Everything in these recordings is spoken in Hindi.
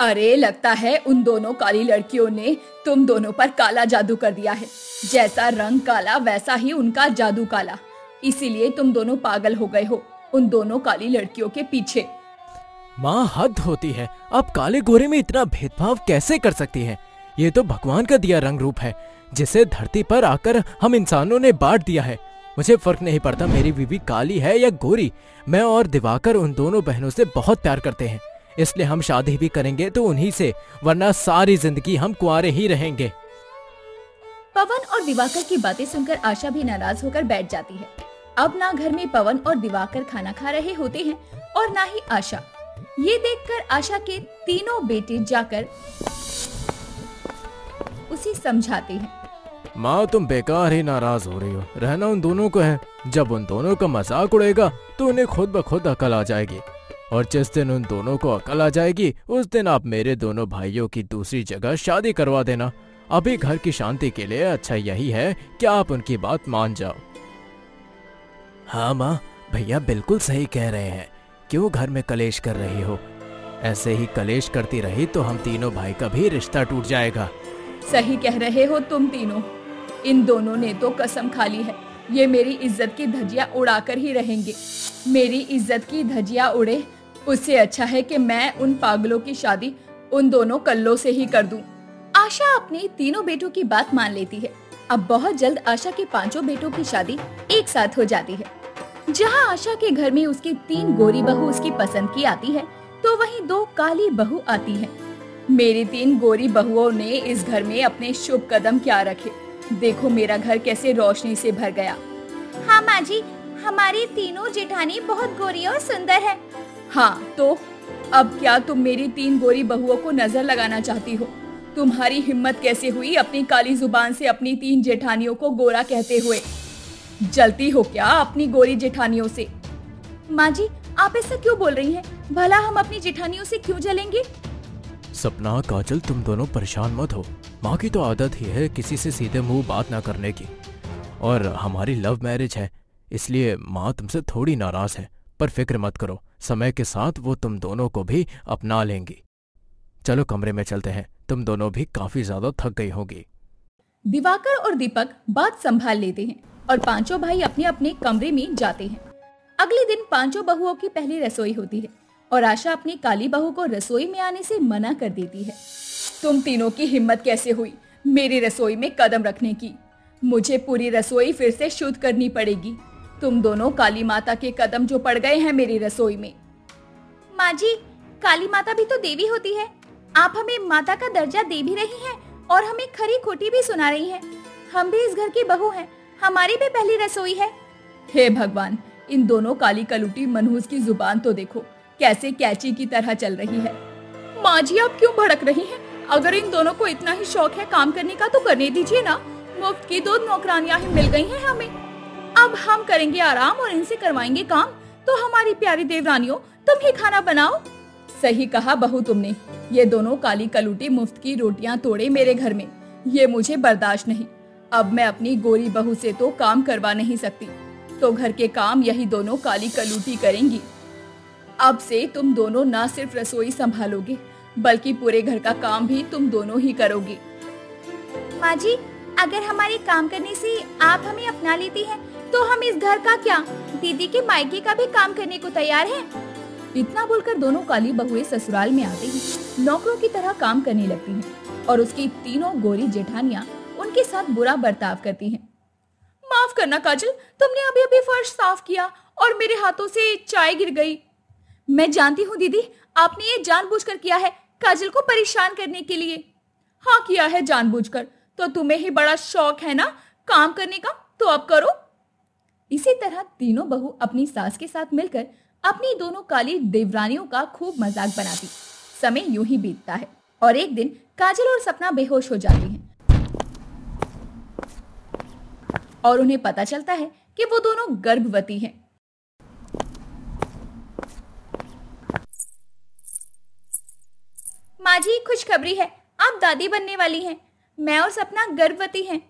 अरे लगता है उन दोनों काली लड़कियों ने तुम दोनों पर काला जादू कर दिया है। जैसा रंग काला वैसा ही उनका जादू काला, इसीलिए तुम दोनों पागल हो गए हो उन दोनों काली लड़कियों के पीछे। माँ हद होती है, आप काले गोरे में इतना भेदभाव कैसे कर सकती हैं? ये तो भगवान का दिया रंग रूप है जिसे धरती पर आकर हम इंसानों ने बांट दिया है। मुझे फर्क नहीं पड़ता मेरी बीवी काली है या गोरी, मैं और दिवाकर उन दोनों बहनों से बहुत प्यार करते हैं, इसलिए हम शादी भी करेंगे तो उन्हीं से, वरना सारी जिंदगी हम कुंवारे ही रहेंगे। पवन और दिवाकर की बातें सुनकर आशा भी नाराज होकर बैठ जाती है। अब ना घर में पवन और दिवाकर खाना खा रहे होते हैं और ना ही आशा। ये देखकर आशा के तीनों बेटे जाकर उसे समझाते हैं। माँ तुम बेकार ही नाराज हो रही हो, रहना उन दोनों को है। जब उन दोनों का मजाक उड़ेगा तो उन्हें खुद ब खुद अकल आ जाएगी, और जिस दिन उन दोनों को अकल आ जाएगी उस दिन आप मेरे दोनों भाइयों की दूसरी जगह शादी करवा देना। अभी घर की शांति के लिए अच्छा यही है कि आप उनकी बात मान जाओ। हाँ माँ, भैया बिल्कुल सही कह रहे हैं। क्यों घर में कलेश कर रही हो? ऐसे ही कलेश करती रही तो हम तीनों भाई का भी रिश्ता टूट जाएगा। सही कह रहे हो तुम तीनों। इन दोनों ने तो कसम खा ली है, ये मेरी इज्जत की धज्जियां उड़ाकर ही रहेंगे। मेरी इज्जत की धज्जियां उड़े, उससे अच्छा है कि मैं उन पागलों की शादी उन दोनों कल्लों से ही कर दूं। आशा अपने तीनों बेटों की बात मान लेती है। अब बहुत जल्द आशा के पांचों बेटों की शादी एक साथ हो जाती है। जहां आशा के घर में उसकी 3 गोरी बहू उसकी पसंद की आती है, तो वहीं 2 काली बहू आती है। मेरी 3 गोरी बहुओं ने इस घर में अपने शुभ कदम क्या रखे। देखो मेरा घर कैसे रोशनी से भर गया। हाँ माँ जी, हमारी तीनों जेठानी बहुत गोरी और सुंदर है। हाँ तो अब क्या तुम मेरी 3 गोरी बहुओं को नजर लगाना चाहती हो? तुम्हारी हिम्मत कैसे हुई अपनी काली जुबान से अपनी 3 जेठानियों को गोरा कहते हुए? जलती हो क्या अपनी गोरी जेठानियों से? माँ जी आप ऐसा क्यों बोल रही हैं? भला हम अपनी जेठानियों से क्यों जलेंगे? सपना, काजल, तुम दोनों परेशान मत हो। माँ की तो आदत ही है किसी से सीधे मुंह बात ना करने की, और हमारी लव मैरिज है इसलिए माँ तुमसे थोड़ी नाराज है। पर फिक्र मत करो, समय के साथ वो तुम दोनों को भी अपना लेंगी। चलो कमरे में चलते हैं, तुम दोनों भी काफी ज्यादा थक गई होगी। दिवाकर और दीपक बात संभाल लेते हैं और पांचों भाई अपने अपने कमरे में जाते हैं। अगले दिन पांचों बहुओं की पहली रसोई होती है और आशा अपनी काली बहू को रसोई में आने से मना कर देती है। तुम तीनों की हिम्मत कैसे हुई मेरी रसोई में कदम रखने की? मुझे पूरी रसोई फिर से शुद्ध करनी पड़ेगी। तुम दोनों काली माता के कदम जो पड़ गए हैं मेरी रसोई में। माँ जी, काली माता भी तो देवी होती है। आप हमें माता का दर्जा दे भी रही हैं और हमें खरी खोटी भी सुना रही हैं। हम भी इस घर की बहू हैं, हमारी भी पहली रसोई है। हे भगवान, इन दोनों काली कलूटी मनहूस की जुबान तो देखो कैसे कैची की तरह चल रही है। माँ जी आप क्यों भड़क रही हैं? अगर इन दोनों को इतना ही शौक है काम करने का तो करने दीजिए ना। मुफ्त की 2 नौकरानियां ही मिल गई हैं हमें। अब हम करेंगे आराम और इनसे करवाएंगे काम। तो हमारी प्यारी देवरानियों तुम ही खाना बनाओ। सही कहा बहू तुमने। ये दोनों काली कलूटी मुफ्त की रोटियां तोड़े मेरे घर में, ये मुझे बर्दाश्त नहीं। अब मैं अपनी गोरी बहू से तो काम करवा नहीं सकती, तो घर के काम यही दोनों काली कलूटी करेंगी। अब से तुम दोनों न सिर्फ रसोई संभालोगे बल्कि पूरे घर का काम भी तुम दोनों ही करोगे। माँ जी, अगर हमारे काम करने से आप हमें अपना लेती हैं, तो हम इस घर का क्या, दीदी के मायके का भी काम करने को तैयार हैं। इतना बोलकर दोनों काली बहुएं ससुराल में आते ही नौकरों की तरह काम करने लगती हैं और उसकी तीनों गोरी जेठानियां उनके साथ बुरा बर्ताव करती हैं। माफ करना काजल, तुमने अभी अभी फर्श साफ किया और मेरे हाथों से चाय गिर गई। मैं जानती हूँ दीदी, आपने ये जानबूझकर किया है काजल को परेशान करने के लिए। हाँ किया है जानबूझकर। तो तुम्हें ही बड़ा शौक है ना काम करने का, तो अब करो। इसी तरह तीनों बहू अपनी सास के साथ मिलकर अपनी दोनों काली देवरानियों का खूब मजाक बनाती। समय यूं ही बीतता है और एक दिन काजल और सपना बेहोश हो जाती हैं और उन्हें पता चलता है कि वो दोनों गर्भवती हैं। माँ जी खुशखबरी है, आप दादी बनने वाली हैं। मैं और सपना गर्भवती हैं।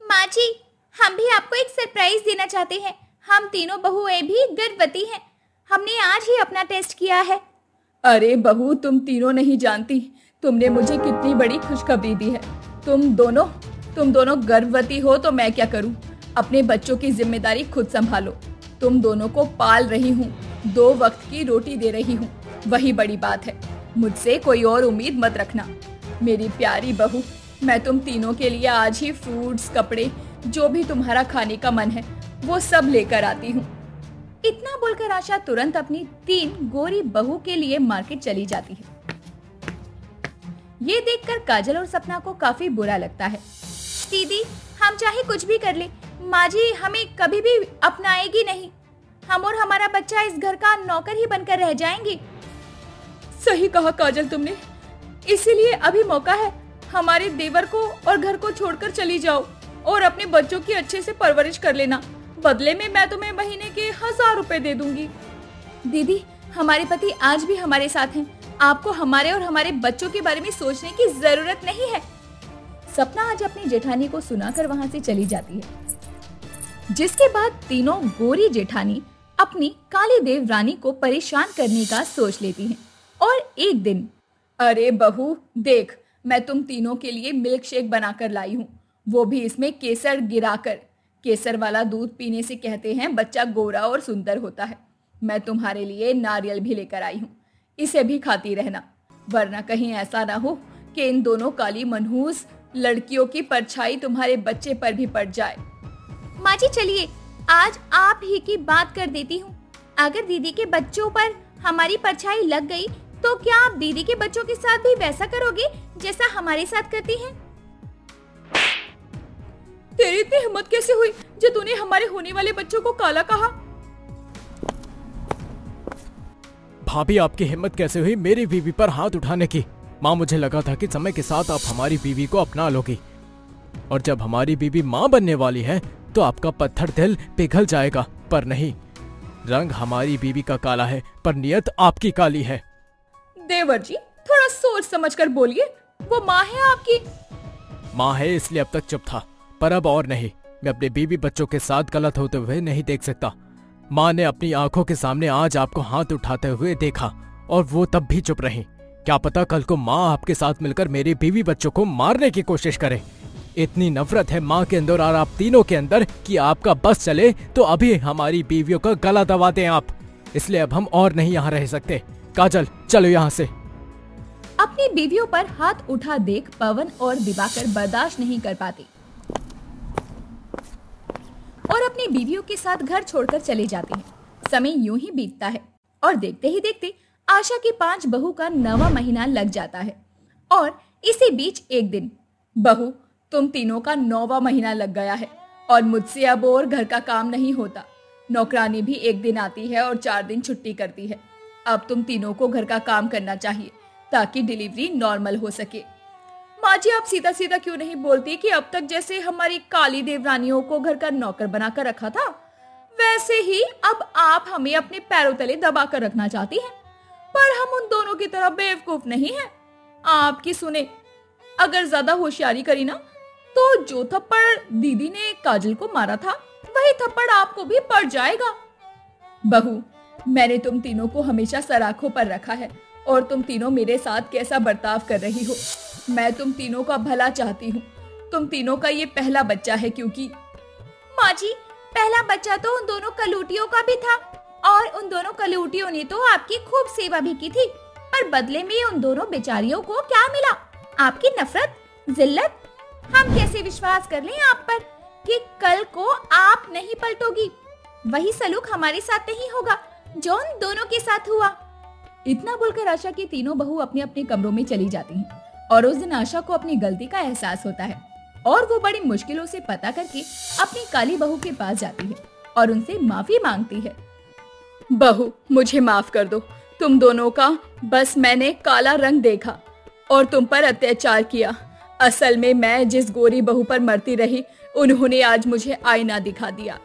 माँ जी, हम भी आपको एक सरप्राइज देना चाहते हैं। हम तीनों बहुएं भी गर्भवती हैं। हमने आज ही अपना टेस्ट किया है। अरे बहू, तुम तीनों नहीं जानती तुमने मुझे कितनी बड़ी खुशखबरी दी है। तुम दोनों गर्भवती हो तो मैं क्या करूं? अपने बच्चों की जिम्मेदारी खुद संभालो। तुम दोनों को पाल रही हूं, 2 वक्त की रोटी दे रही हूं, वही बड़ी बात है। मुझसे कोई और उम्मीद मत रखना। मेरी प्यारी बहू, मैं तुम तीनों के लिए आज ही फ्रूट्स, कपड़े, जो भी तुम्हारा खाने का मन है वो सब लेकर आती हूँ। इतना बोलकर आशा तुरंत अपनी 3 गोरी बहू के लिए मार्केट चली जाती है। ये देखकर काजल और सपना को काफी बुरा लगता है। दीदी, हम चाहे कुछ भी कर ले, माँ जी हमें कभी भी अपनाएगी नहीं। हम और हमारा बच्चा इस घर का नौकर ही बनकर रह जाएंगे। सही कहा काजल तुमने, इसीलिए अभी मौका है। हमारे देवर को और घर को छोड़कर चली जाओ और अपने बच्चों की अच्छे से परवरिश कर लेना। बदले में मैं तुम्हें महीने के 1000 रुपए दे दूंगी। दीदी, हमारे पति आज भी हमारे साथ हैं। आपको हमारे और हमारे बच्चों के बारे में सोचने की जरूरत नहीं है। सपना आज अपनी जेठानी को सुनाकर वहां से चली जाती है, जिसके बाद तीनों गोरी जेठानी अपनी काली देव रानी को परेशान करने का सोच लेती हैं। और एक दिन, अरे बहू देख, मैं तुम तीनों के लिए मिल्क शेक बनाकर लाई हूँ, वो भी इसमें केसर गिराकर। केसर वाला दूध पीने से कहते हैं बच्चा गोरा और सुंदर होता है। मैं तुम्हारे लिए नारियल भी लेकर आई हूँ, इसे भी खाती रहना, वरना कहीं ऐसा ना हो कि इन दोनों काली मनहूस लड़कियों की परछाई तुम्हारे बच्चे पर भी पड़ जाए। माँ जी चलिए, आज आप ही की बात कर देती हूँ। अगर दीदी के बच्चों पर हमारी परछाई लग गई तो क्या आप दीदी के बच्चों के साथ भी वैसा करोगे जैसा हमारे साथ करती हैं? तेरी इतनी हिम्मत कैसे हुई जो तूने हमारे होने वाले बच्चों को काला कहा? भाभी, आपकी हिम्मत कैसे हुई मेरी बीवी पर हाथ उठाने की? माँ, मुझे लगा था कि समय के साथ आप हमारी बीवी को अपना लोगी, और जब हमारी बीवी माँ बनने वाली है तो आपका पत्थर दिल पिघल जाएगा। पर नहीं, रंग हमारी बीवी का काला है पर नियत आपकी काली है। देवर जी, थोड़ा सोच समझकर बोलिए। वो माँ है आपकी? माँ है इसलिए अब तक चुप था, पर अब और नहीं। मैं अपने बीवी बच्चों के साथ गलत होते हुए नहीं देख सकता। माँ ने अपनी आंखों के सामने आज आपको हाथ उठाते हुए देखा और वो तब भी चुप रही। क्या पता कल को माँ आपके साथ मिलकर मेरे बीवी बच्चों को मारने की कोशिश करे। इतनी नफरत है माँ के अंदर और आप तीनों के अंदर कि आपका बस चले तो अभी हमारी बीवियों का गला दबा दें आप। इसलिए अब हम और नहीं यहाँ रह सकते। काजल, चलो यहाँ से। अपनी बीवियों पर हाथ उठा देख पवन और दिवाकर बर्दाश्त नहीं कर पाते और अपनी बीवियों के साथ घर छोड़कर चले जाते हैं। समय यूं ही बीतता है और देखते ही देखते आशा की 5 बहू का 9वां महीना लग जाता है। और इसी बीच एक दिन, बहू तुम तीनों का 9वां महीना लग गया है और मुझसे अब और घर का काम नहीं होता। नौकरानी भी एक दिन आती है और 4 दिन छुट्टी करती है। अब तुम तीनों को घर का काम करना चाहिए ताकि डिलीवरी नॉर्मल हो सके। माँ जी, आप सीधा सीधा क्यों नहीं बोलती कि अब तक जैसे हमारी काली देवरानियों को घर का नौकर बनाकर रखा था, वैसे ही अब आप हमें अपने पैरों तले दबा कर रखना चाहती हैं। पर हम उन दोनों की तरह बेवकूफ नहीं हैं। आपकी सुने, अगर ज्यादा होशियारी करी ना तो जो थप्पड़ दीदी ने काजल को मारा था वही थप्पड़ आपको भी पड़ जाएगा। बहू, मैंने तुम तीनों को हमेशा सराखों पर रखा है और तुम तीनों मेरे साथ कैसा बर्ताव कर रही हो। मैं तुम तीनों का भला चाहती हूँ। तुम तीनों का ये पहला बच्चा है क्योंकि। माँ जी, पहला बच्चा तो उन दोनों कलूटियों का भी था और उन दोनों कलूटियों ने तो आपकी खूब सेवा भी की थी, पर बदले में उन दोनों बेचारियों को क्या मिला? आपकी नफरत, जिल्लत। हम कैसे विश्वास कर लें आप पर कि कल को आप नहीं पलटोगी? वही सलूक हमारे साथ नहीं होगा जो उन दोनों के साथ हुआ। इतना बोलकर आशा की तीनों बहू अपने अपने कमरों में चली जाती हैं और उस दिन आशा को अपनी गलती का एहसास होता है और वो बड़ी मुश्किलों से पता करके अपनी काली बहू के पास जाती है और उनसे माफी मांगती है। बहू, मुझे माफ कर दो। तुम दोनों का बस मैंने काला रंग देखा और तुम पर अत्याचार किया। असल में मैं जिस गोरी बहू पर मरती रही, उन्होंने आज मुझे आईना दिखा दिया।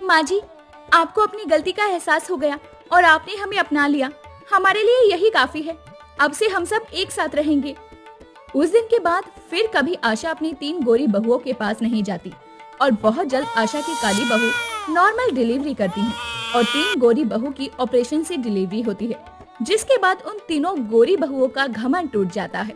माँ जी, आपको अपनी गलती का एहसास हो गया और आपने हमें अपना लिया। हमारे लिए यही काफी है। अब से हम सब एक साथ रहेंगे। उस दिन के बाद फिर कभी आशा अपनी 3 गोरी बहुओं के पास नहीं जाती और बहुत जल्द आशा की काली बहू नॉर्मल डिलीवरी करती है और 3 गोरी बहू की ऑपरेशन से डिलीवरी होती है। जिसके बाद उन तीनों गोरी बहुओं का घमंड टूट जाता है